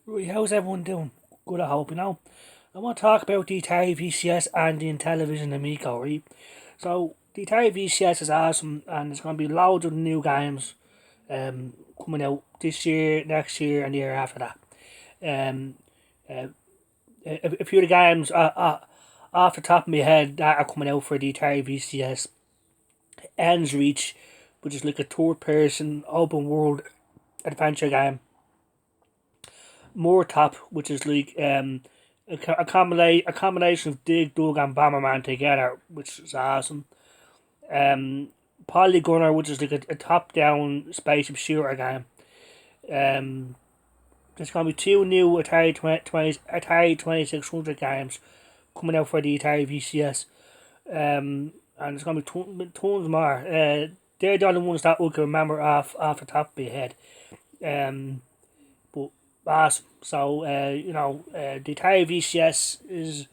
Right, how's everyone doing? Good, I hope, I want to talk about the Atari VCS and the Intellivision Amico, right? So, the Atari VCS is awesome, and there's going to be loads of new games coming out this year, next year, and the year after that. Um, uh, a few of the games off the top of my head that are coming out for the Atari VCS: Ends Reach, which is like a third person open world adventure game. More Top, which is like a combination of Dig Dug and Bomberman together, which is awesome. Um, Polygunner, which is like a top down spaceship shooter game. Um, there's gonna be two new Atari 2600 games coming out for the Atari VCS. And there's gonna be tons more. They're the only ones that we can remember off the top of my head. But awesome. So the Atari VCS is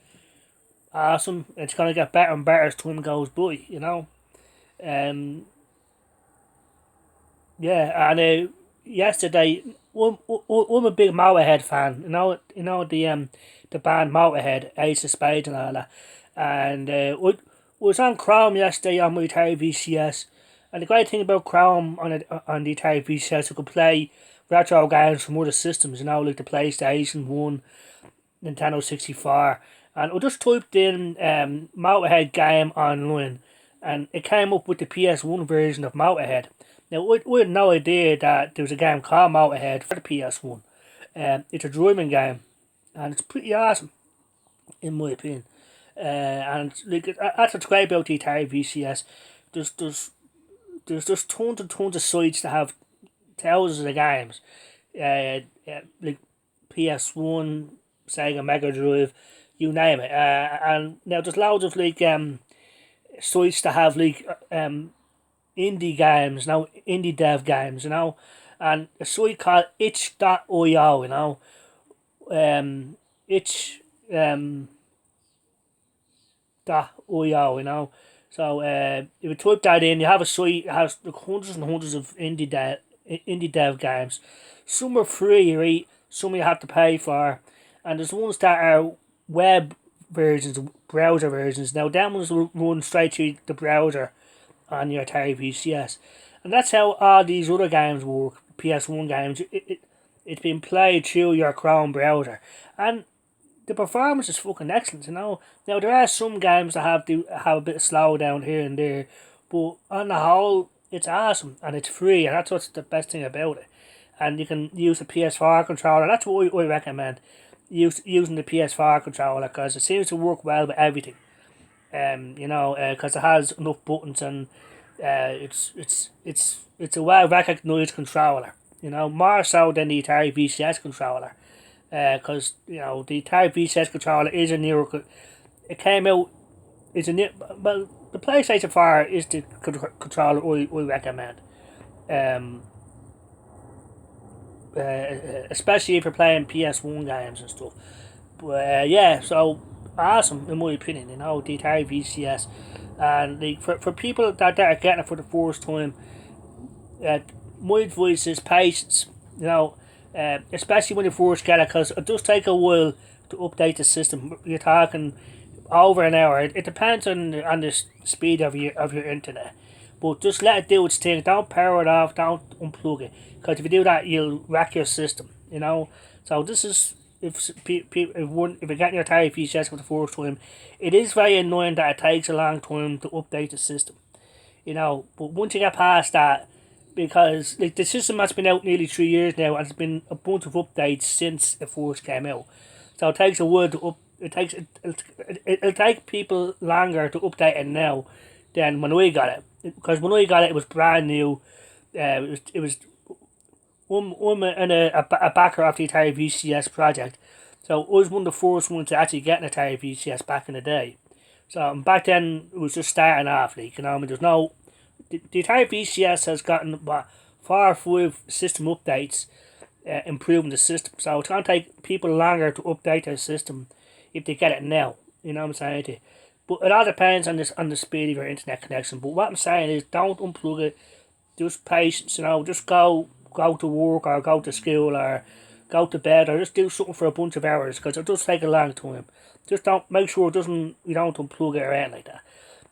awesome. It's gonna get better and better as time goes by. Um, yeah, and yesterday, I'm a big Motorhead fan. The band Motorhead, Ace of Spades and all that. And I was on Chrome yesterday on my Atari VCS. And the great thing about Chrome on the Atari VCS, you could play retro games from other systems. Like the PlayStation 1, Nintendo 64. And I just typed in Motorhead game online, and it came up with the PS1 version of Motorhead. Now, we had no idea that there was a game called Motorhead for the PS1. It's a driving game, and it's pretty awesome, in my opinion. And like that's what's great about the Atari VCS. There's there's there's just tons and tons of sites that have thousands of games. Like PS1, Sega Mega Drive, you name it. And now there's loads of sites that have indie games, indie dev games, and a site called itch.io, itch dot io, So if you type that in, you have a site that has like hundreds and hundreds of indie dev games. Some are free, right? Some you have to pay for, and there's ones that are web versions, browser versions. Now, them ones will run straight through the browser on your Atari VCS, and that's how all these other games work. PS1 games, it's been played through your Chrome browser, and the performance is fucking excellent. Now there are some games that have a bit of slowdown here and there, but on the whole, it's awesome and it's free, and that's what's the best thing about it. And you can use a PS4 controller. That's what I recommend. Using the PS4 controller, because it seems to work well with everything. Because it has enough buttons, and it's a well recognized controller. More so than the Atari VCS controller, because the Atari VCS controller is a newer. It came out. It's a new. Well, the PlayStation 4 is the controller I recommend. Um, Especially if you're playing PS1 games and stuff. But yeah, so awesome in my opinion. The Atari VCS, and for people that are getting it for the first time, uh, my advice is patience. Especially when you first get it, because it does take a while to update the system. You're talking over an hour. It depends on the speed of your internet. But just let it do its thing. Don't power it off. Don't unplug it. Because if you do that, you'll wreck your system. So this is if you're getting your Atari VCS for the first time, it is very annoying that it takes a long time to update the system. But once you get past that, because the system has been out nearly 3 years now, and there's been a bunch of updates since it first came out. So it takes a while to up. It'll take people longer to update it now than when we got it. Because when we got it, it was brand new. It was a backer of the Atari VCS project. So I was one of the first ones to actually get an Atari VCS back in the day. So back then it was just starting off, there's no. The Atari VCS has gotten 4 or 5 system updates, improving the system. So it's gonna take people longer to update their system if they get it now. You know what I'm saying to you? But it all depends on the speed of your internet connection. But what I'm saying is, don't unplug it. Just patience. Just go to work or go to school or go to bed or just do something for a bunch of hours because it does take a long time. Just don't make sure it doesn't you don't unplug it or anything like that.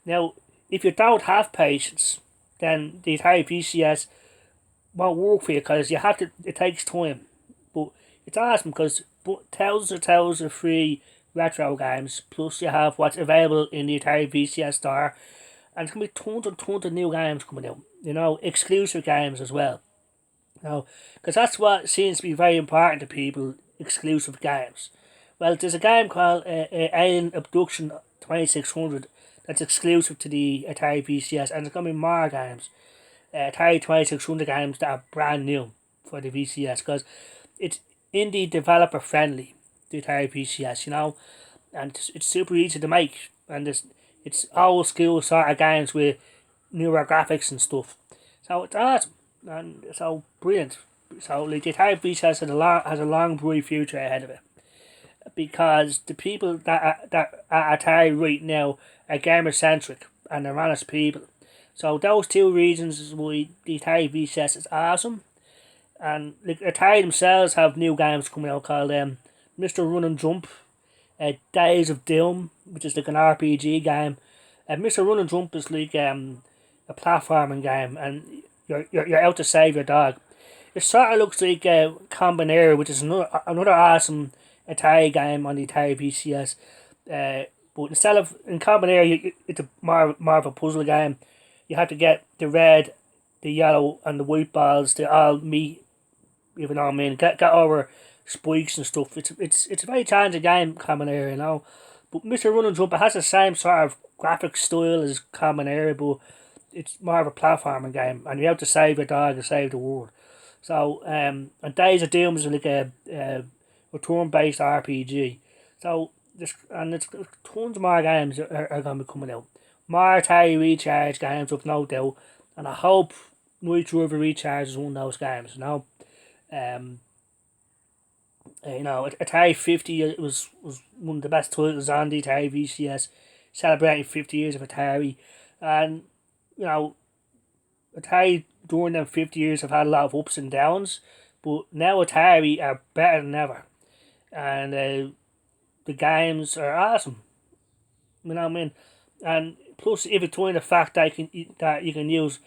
Now, if you don't have patience, then the Atari VCS won't work for you because you have to. It takes time, but it's awesome because thousands of free retro games. Plus, you have what's available in the Atari VCS store, and there's gonna be tons and tons of new games coming out. Exclusive games as well. Because that's what seems to be very important to people. Exclusive games. Well, there's a game called Alien Abduction 2600 that's exclusive to the Atari VCS, and there's gonna be more games. Atari 2600 games that are brand new for the VCS because it's indie developer friendly, the Atari VCS, and it's super easy to make, and it's old school sort of games with newer graphics and stuff. So it's awesome, and so brilliant. So like, the Atari VCS has a long bright future ahead of it because the people that are Atari right now are gamer centric and they're honest people. So those two reasons is why the Atari VCS is awesome. And like Atari themselves have new games coming out called Mr. Run and Jump, Days of Doom, which is like an RPG game. Mr. Run and Jump is like a platforming game, and you're out to save your dog. It sort of looks like Combinator, which is another awesome Atari game on the Atari VCS. But instead of in Combinator, it's more of a puzzle game. You have to get the red, the yellow, and the white balls to all meet. If you know what I mean, get over spikes and stuff. It's a very challenging game, Combinator, But Mr. Run and Jump, it has the same sort of graphic style as Combinator, but it's more of a platforming game, and you have to save your dog and save the world. So, and Days of Doom is like a turn-based RPG. So, there's tons more games are going to be coming out. More Atari Recharge games, with no doubt, and I hope Night Driver Recharge is one of those games. Atari 50 was one of the best titles on the Atari VCS, celebrating 50 years of Atari, and Atari during them 50 years have had a lot of ups and downs, but now Atari are better than ever, and the games are awesome. You know what I mean? And plus, if it's the fact that you can use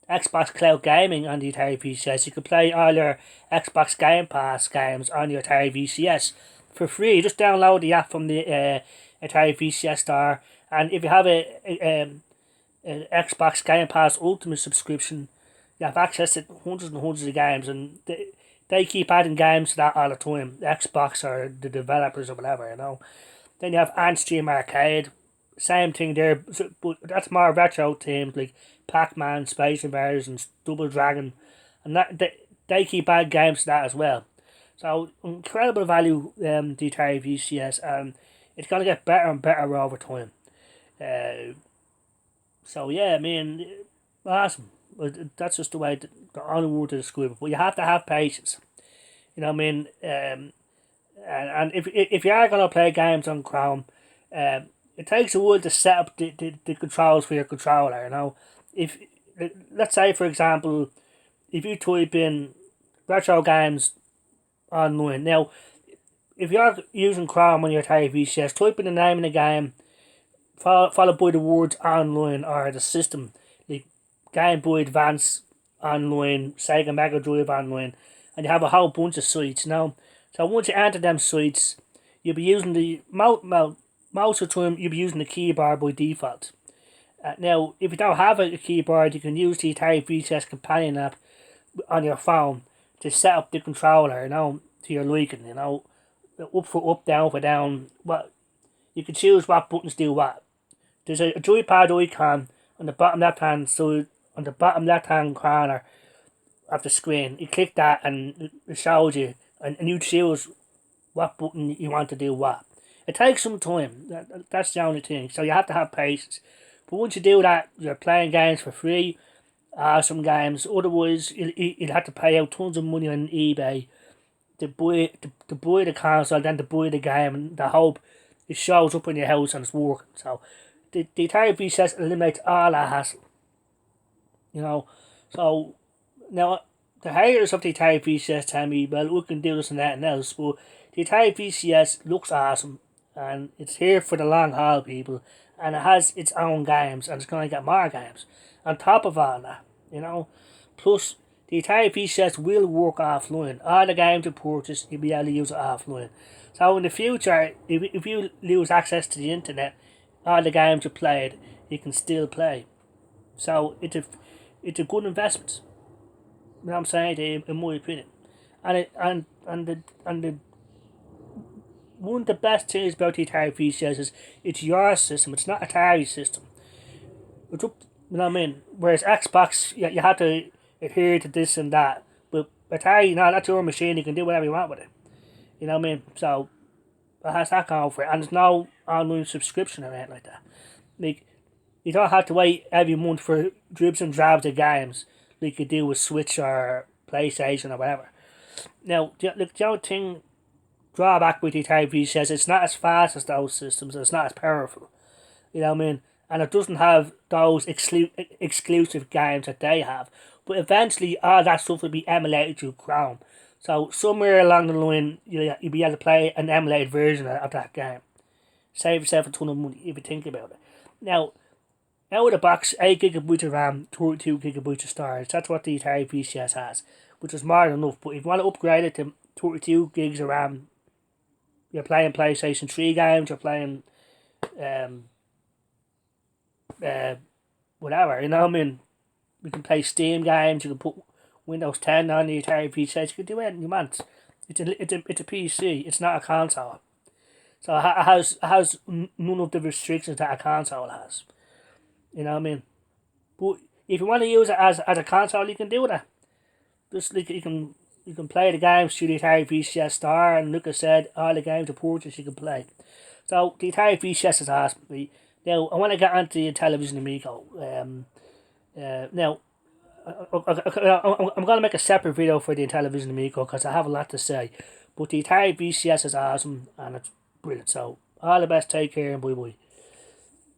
Xbox Cloud Gaming on the Atari VCS, you can play all your Xbox Game Pass games on your Atari VCS for free. Just download the app from the Atari VCS store, and if you have an Xbox Game Pass Ultimate subscription, you have access to hundreds and hundreds of games, and they keep adding games to that all the time. Xbox or the developers or whatever. Then you have Antstream Arcade, same thing there, but that's more retro themed like Pac-Man, Space Invaders, and Double Dragon, and they keep adding games to that as well. So incredible value, the Atari VCS, and it's gonna get better and better over time. So yeah, I mean, awesome. That's just the way the only word to describe it. But you have to have patience. You know what I mean? And if you are gonna play games on Chrome, it takes a while to set up the controls for your controller. If let's say for example, if you type in retro games online now, if you're using Chrome on your Atari VCS, type in the name of the game, followed by the words online or the system, like Game Boy Advance online, Sega Mega Drive online, and you have a whole bunch of sites now. So once you enter them sites, you'll be using the most of the time you'll be using the keyboard by default. Now, if you don't have a keyboard, you can use the Atari VCS companion app on your phone to set up the controller, to your liking, up for up, down for down. What you can choose what buttons do what. There's a joypad icon on the bottom left hand side, on the bottom left hand corner of the screen. You click that and it shows you, and you choose what button you want to do what. It takes some time. That's the only thing. So you have to have patience. But once you do that, you're playing games for free. Awesome games. Otherwise, you'll have to pay out tons of money on eBay to buy the console, then to buy the game, and the hope it shows up in your house and it's working. So the Atari VCS eliminates all that hassle. So now the haters of the Atari VCS tell me, well, we can do this and that and else, but the Atari VCS looks awesome, and it's here for the long haul, people, and it has its own games, and it's going to get more games. On top of all that, you know, plus the Atari VCS will work offline. All the games you purchase, you'll be able to use it offline. So in the future, if you lose access to the internet, all the games you played, you can still play. So it's a good investment. You know what I'm saying? In my opinion, and the one of the best things about the Atari VCS is it's your system. It's not Atari's system. It's up, you know what I mean? Whereas Xbox, you have to adhere to this and that. But Atari, no, that's your machine. You can do whatever you want with it. You know what I mean? So it has that going for it, and there's no online subscription or anything like that. Like, you don't have to wait every month for dribs and drabs of games like you do with Switch or PlayStation or whatever. Now, the only thing drawback with the Atari V says it's not as fast as those systems, it's not as powerful. You know what I mean? And it doesn't have those exclusive games that they have. But eventually, all that stuff will be emulated through Chrome. So somewhere along the line, you'll be able to play an emulated version of that game. Save yourself a ton of money if you think about it. Now, out of the box, 8 gigabytes of RAM, 32 gigabytes of storage. That's what the Atari VCS has, which is more than enough. But if you want to upgrade it to 32 gigs of RAM, you're playing PlayStation 3 games, you're playing whatever, you know what I mean? You can play Steam games, you can put Windows 10 on the Atari VCS, you can do anything you want. It's a PC, it's not a console. So it has none of the restrictions that a console has. You know what I mean? But if you want to use it as a console, you can do that. Just like you can play the games through the Atari VCS store, and like I said, all the games you purchase you can play. So the Atari VCS is awesome. Now I want to get onto the Television Amigo. Now I'm going to make a separate video for the Television Amigo because I have a lot to say. But the Atari VCS is awesome and it's brilliant. So all the best, take care and bye bye.